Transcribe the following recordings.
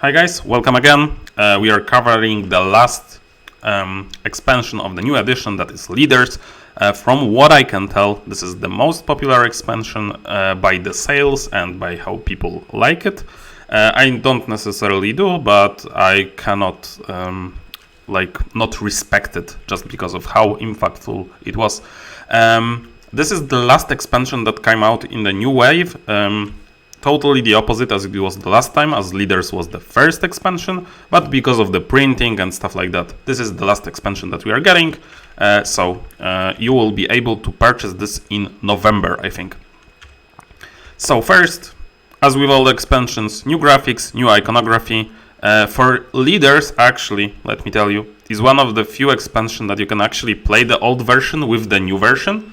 Hi guys, welcome again. We are covering the last expansion of the new edition, that is Leaders. From what I can tell, this is the most popular expansion by the sales and by how people like it. I don't necessarily do, but I cannot not respect it just because of how impactful it was. This is the last expansion that came out in the new wave. Totally the opposite as it was the last time, as Leaders was the first expansion, but because of the printing and stuff like that, this is the last expansion that we are getting. So you will be able to purchase this in November, I think. So first, as with all the expansions, new graphics, new iconography. For Leaders, actually, let me tell you, is one of the few expansions that you can actually play the old version with the new version.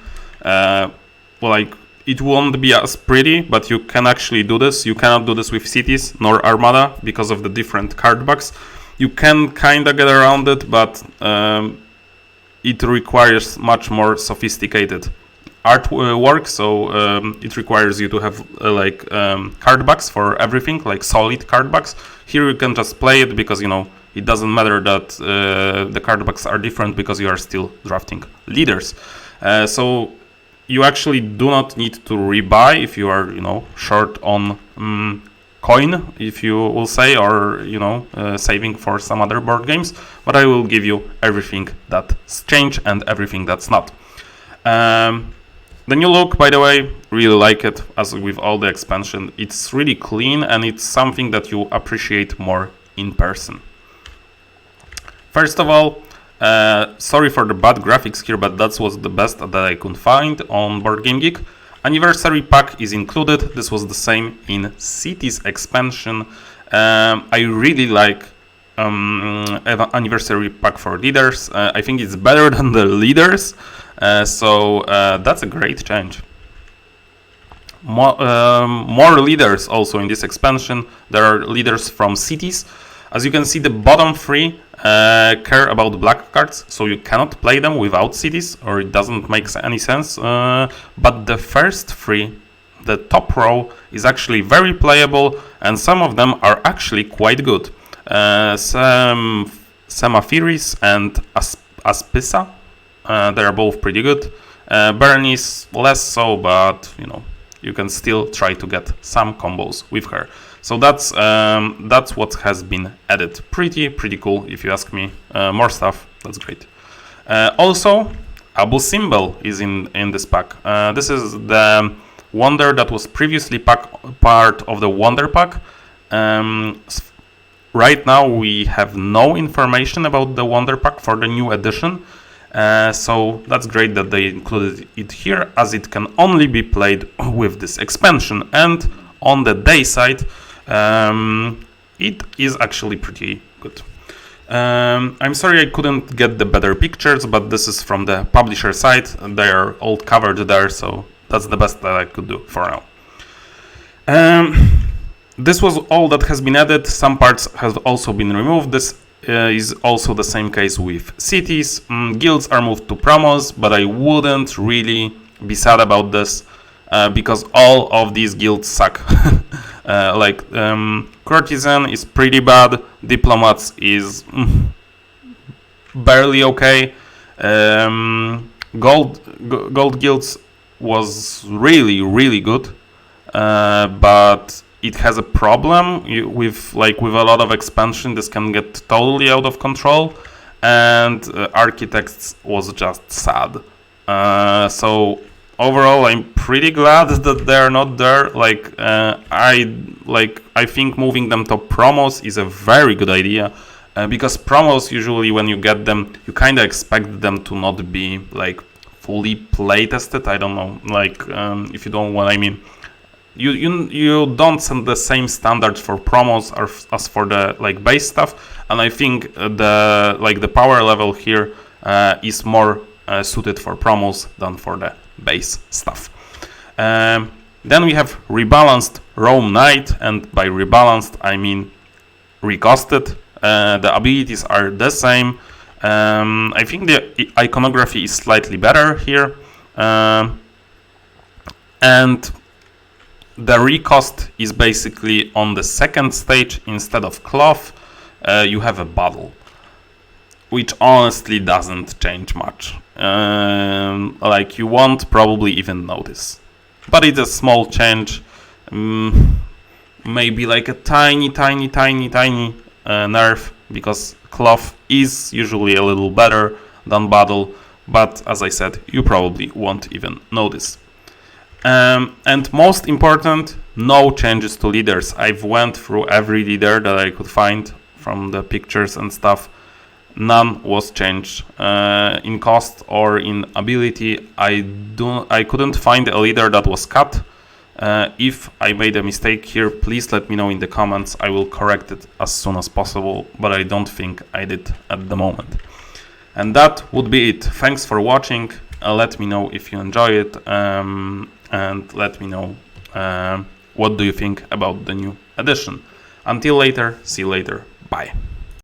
It won't be as pretty, but you can actually do this. You cannot do this with Cities nor Armada because of the different card backs. You can kind of get around it, but it requires much more sophisticated artwork. So it requires you to have card backs for everything, like solid card backs. Here you can just play it because, it doesn't matter that the card backs are different because you are still drafting Leaders. So you actually do not need to rebuy if you are, short on coin, if you will say, or, saving for some other board games. But I will give you everything that's changed and everything that's not. The new look, by the way, really like it. As with all the expansion, it's really clean and it's something that you appreciate more in person. First of all, sorry for the bad graphics here, but that was the best that I could find on Board Game Geek. Anniversary pack is included. This was the same in Cities expansion. I really like anniversary pack for Leaders. I think it's better than the Leaders, so that's a great change. More Leaders also in this expansion. There are Leaders from Cities. As you can see, the bottom three care about black cards, so you cannot play them without Cities, or it doesn't make any sense. But the first three, the top row, is actually very playable, and some of them are actually quite good. Some Semaphiris and Aspisa, they are both pretty good. Bernice less so, but you can still try to get some combos with her. So that's what has been added. Pretty cool, if you ask me. More stuff, that's great. Also, Abu Simbel is in this pack. This is the Wonder that was previously part of the Wonder pack. Right now we have no information about the Wonder pack for the new edition. So that's great that they included it here, as it can only be played with this expansion. And on the day side, it is actually pretty good. I'm sorry I couldn't get the better pictures, but this is from the publisher side. They are all covered there, so that's the best that I could do for now. This was all that has been added. Some parts have also been removed. This is also the same case with Cities. Guilds are moved to promos, but I wouldn't really be sad about this because all of these guilds suck. Courtesan is pretty bad. Diplomats is barely okay. Gold guilds was really good, but it has a problem with a lot of expansion. This can get totally out of control, and Architects was just sad. So overall, I'm pretty glad that they're not there. I think moving them to promos is a very good idea, because promos usually, when you get them, you kind of expect them to not be fully play tested. I don't know, if you don't know what I mean. You don't set the same standards for promos as for the base stuff, and I think the power level here is more suited for promos than for the base stuff. Then we have rebalanced Rome Knight, and by rebalanced I mean recosted. The abilities are the same. I think the iconography is slightly better here, and the recost is basically on the second stage. Instead of cloth, you have a bottle, which honestly doesn't change much. Like, you won't probably even notice, but it's a small change. Maybe like a tiny nerf, because cloth is usually a little better than bottle, but as I said, you probably won't even notice. And most important, no changes to leaders. I've went through every leader that I could find from the pictures and stuff. None was changed in cost or in ability. I couldn't find a leader that was cut. If I made a mistake here, please let me know in the comments. I will correct it as soon as possible, but I don't think I did at the moment. And that would be it. Thanks for watching. Let me know if you enjoy it, and let me know what do you think about the new edition. Until later, see you later. Bye.